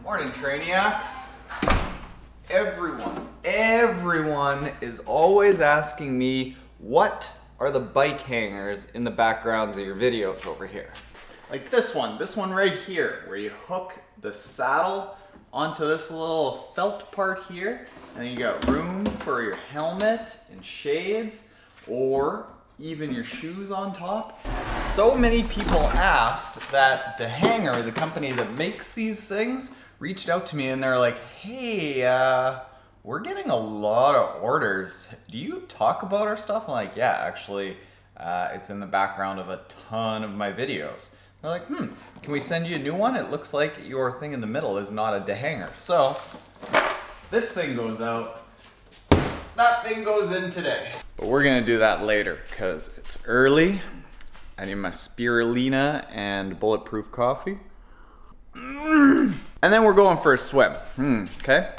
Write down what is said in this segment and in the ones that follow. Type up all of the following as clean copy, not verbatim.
Morning, Trainiacs. Everyone is always asking me, what are the bike hangers in the backgrounds of your videos over here? Like this one right here, where you hook the saddle onto this little felt part here, and then you got room for your helmet and shades, or even your shoes on top. So many people asked that DaHANGER, the company that makes these things, reached out to me and they're like, hey, we're getting a lot of orders. Do you talk about our stuff? I'm like, yeah, actually, it's in the background of a ton of my videos. They're like, can we send you a new one? It looks like your thing in the middle is not a DaHANGER. So, this thing goes out. That thing goes in today. But we're gonna do that later because it's early. I need my spirulina and bulletproof coffee. And then we're going for a swim. Okay?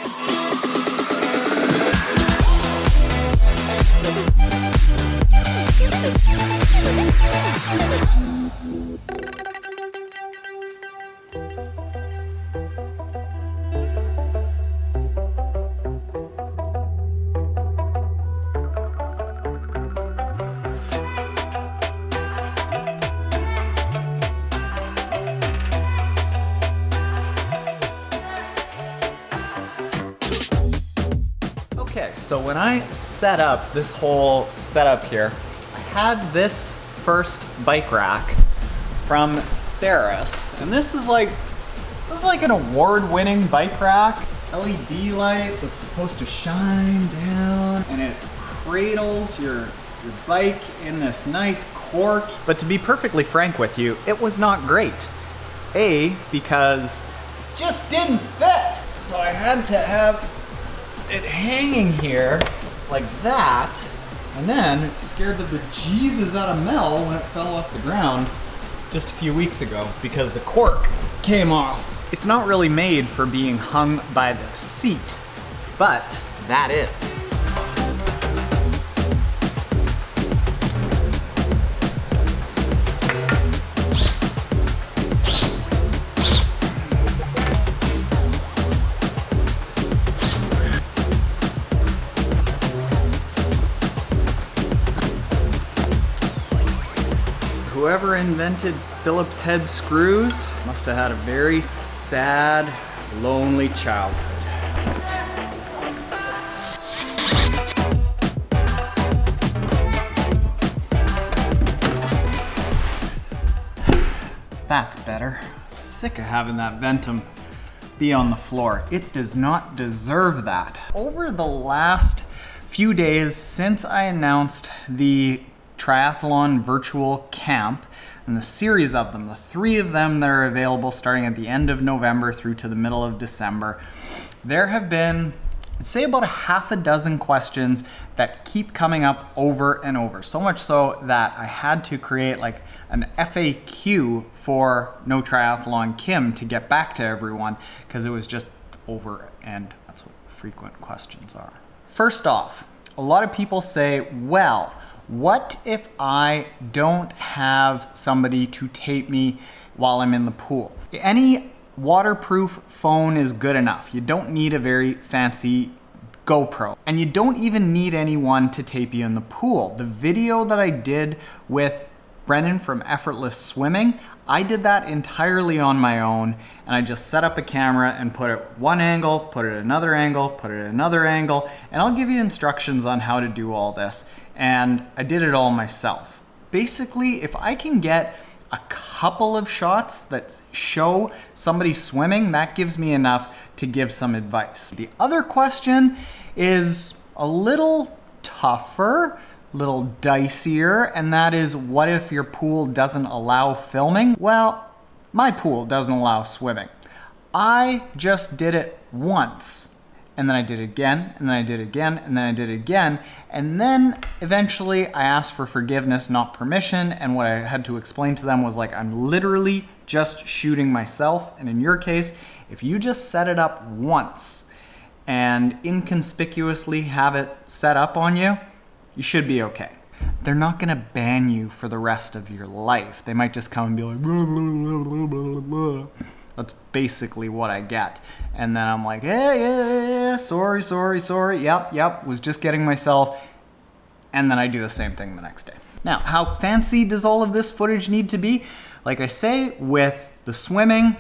Okay, so when I set up this whole setup here, I had this first bike rack from Saris, and this is like an award-winning bike rack. LED light that's supposed to shine down, and it cradles your bike in this nice cork. But to be perfectly frank with you, it was not great. A, because it just didn't fit. So I had to have it hanging here like that, and then it scared the bejesus out of Mel when it fell off the ground just a few weeks ago because the cork came off. It's not really made for being hung by the seat, but that is. Whoever invented Phillips head screws must have had a very sad, lonely childhood. That's better. Sick of having that Ventum be on the floor. It does not deserve that. Over the last few days since I announced the Triathlon Virtual Camp, and the series of them, the 3 of them that are available starting at the end of November through to the middle of December, there have been, I'd say, about a half a dozen questions that keep coming up over and over. So much so that I had to create like an FAQ for No Triathlon Kim to get back to everyone because it was just over, and that's what frequent questions are. First off, a lot of people say, well, what if I don't have somebody to tape me while I'm in the pool? Any waterproof phone is good enough. You don't need a very fancy GoPro, and you don't even need anyone to tape you in the pool. The video that I did with Brennan from Effortless Swimming, I did that entirely on my own, and I just set up a camera and put it one angle, put it another angle, put it another angle, and I'll give you instructions on how to do all this. And I did it all myself. Basically, if I can get a couple of shots that show somebody swimming, that gives me enough to give some advice. The other question is a little tougher, a little dicier, and that is, what if your pool doesn't allow filming? Well, my pool doesn't allow swimming. I just did it once, and then I did it again, and then I did it again, and then I did it again, and then eventually I asked for forgiveness, not permission, and what I had to explain to them was like, I'm literally just shooting myself, and in your case, if you just set it up once and inconspicuously have it set up on you, you should be okay. They're not gonna ban you for the rest of your life. They might just come and be like, blah, blah, blah, blah, blah, blah. That's basically what I get. And then I'm like, yeah, sorry, yep, was just getting myself. And then I do the same thing the next day. Now, how fancy does all of this footage need to be? Like I say, with the swimming,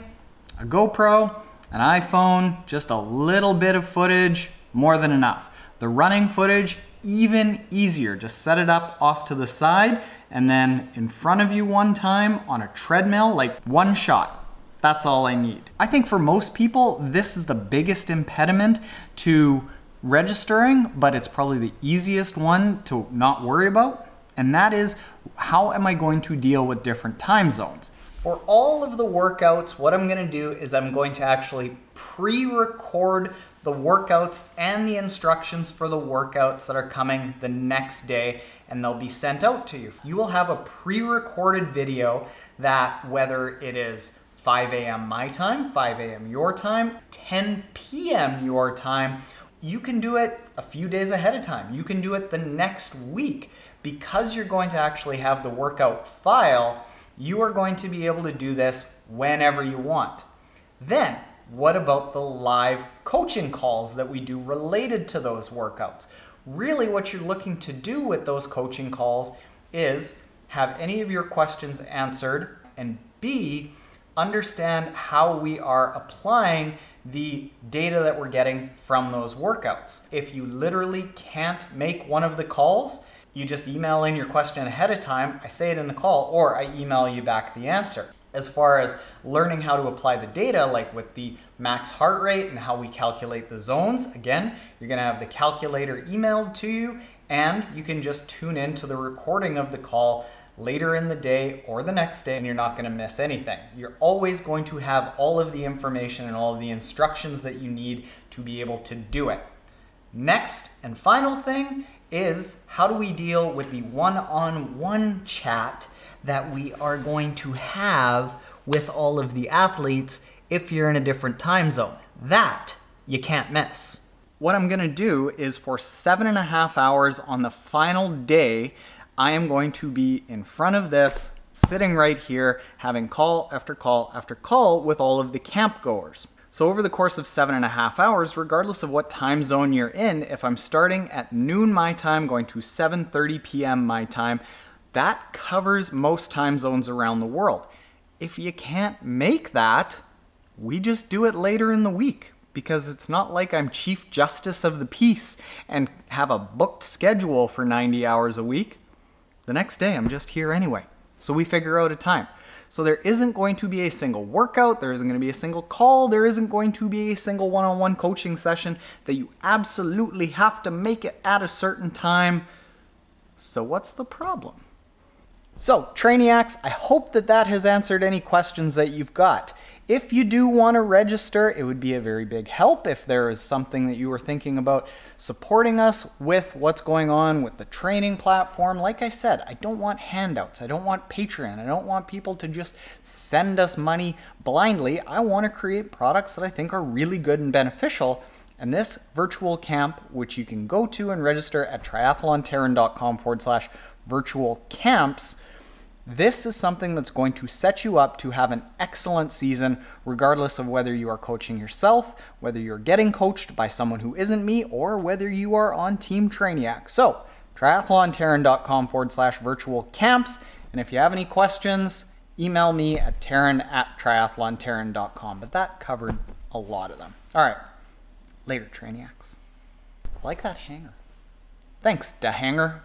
a GoPro, an iPhone, just a little bit of footage, more than enough. The running footage, even easier. Just set it up off to the side and then in front of you one time on a treadmill, like one shot. That's all I need. I think for most people, this is the biggest impediment to registering, but it's probably the easiest one to not worry about. And that is, how am I going to deal with different time zones? For all of the workouts, what I'm gonna do is I'm going to actually pre-record the workouts and the instructions for the workouts that are coming the next day, and they'll be sent out to you. You will have a pre-recorded video that, whether it is 5 a.m. my time, 5 a.m. your time, 10 p.m. your time, you can do it a few days ahead of time. You can do it the next week. Because you're going to actually have the workout file, you are going to be able to do this whenever you want. Then, what about the live coaching calls that we do related to those workouts? Really what you're looking to do with those coaching calls is have any of your questions answered, and B, understand how we are applying the data that we're getting from those workouts. If you literally can't make one of the calls, you just email in your question ahead of time, I say it in the call, or I email you back the answer. As far as learning how to apply the data, like with the max heart rate and how we calculate the zones, again, you're gonna have the calculator emailed to you, and you can just tune in to the recording of the call later in the day or the next day, and you're not gonna miss anything. You're always going to have all of the information and all of the instructions that you need to be able to do it. Next and final thing is, how do we deal with the one-on-one chat that we are going to have with all of the athletes if you're in a different time zone? That you can't miss. What I'm gonna do is, for 7.5 hours on the final day, I am going to be in front of this, sitting right here, having call after call after call with all of the camp goers. So over the course of 7.5 hours, regardless of what time zone you're in, if I'm starting at noon my time, going to 7:30 p.m. my time, that covers most time zones around the world. If you can't make that, we just do it later in the week, because it's not like I'm Chief Justice of the Peace and have a booked schedule for 90 hours a week. The next day, I'm just here anyway. So we figure out a time. So there isn't going to be a single workout, there isn't going to be a single call, there isn't going to be a single one-on-one coaching session that you absolutely have to make it at a certain time. So what's the problem? So, Trainiacs, I hope that that has answered any questions that you've got. If you do want to register, it would be a very big help if there is something that you were thinking about supporting us with what's going on with the training platform. Like I said, I don't want handouts. I don't want Patreon. I don't want people to just send us money blindly. I want to create products that I think are really good and beneficial. And this virtual camp, which you can go to and register at triathlontaren.com/virtual camps, this is something that's going to set you up to have an excellent season, regardless of whether you are coaching yourself, whether you're getting coached by someone who isn't me, or whether you are on Team Trainiac. So, triathlontaren.com/virtual camps. And if you have any questions, email me at Taren@triathlontaren.com. But that covered a lot of them. All right, later, Trainiacs. I like that hanger. Thanks, DaHANGER.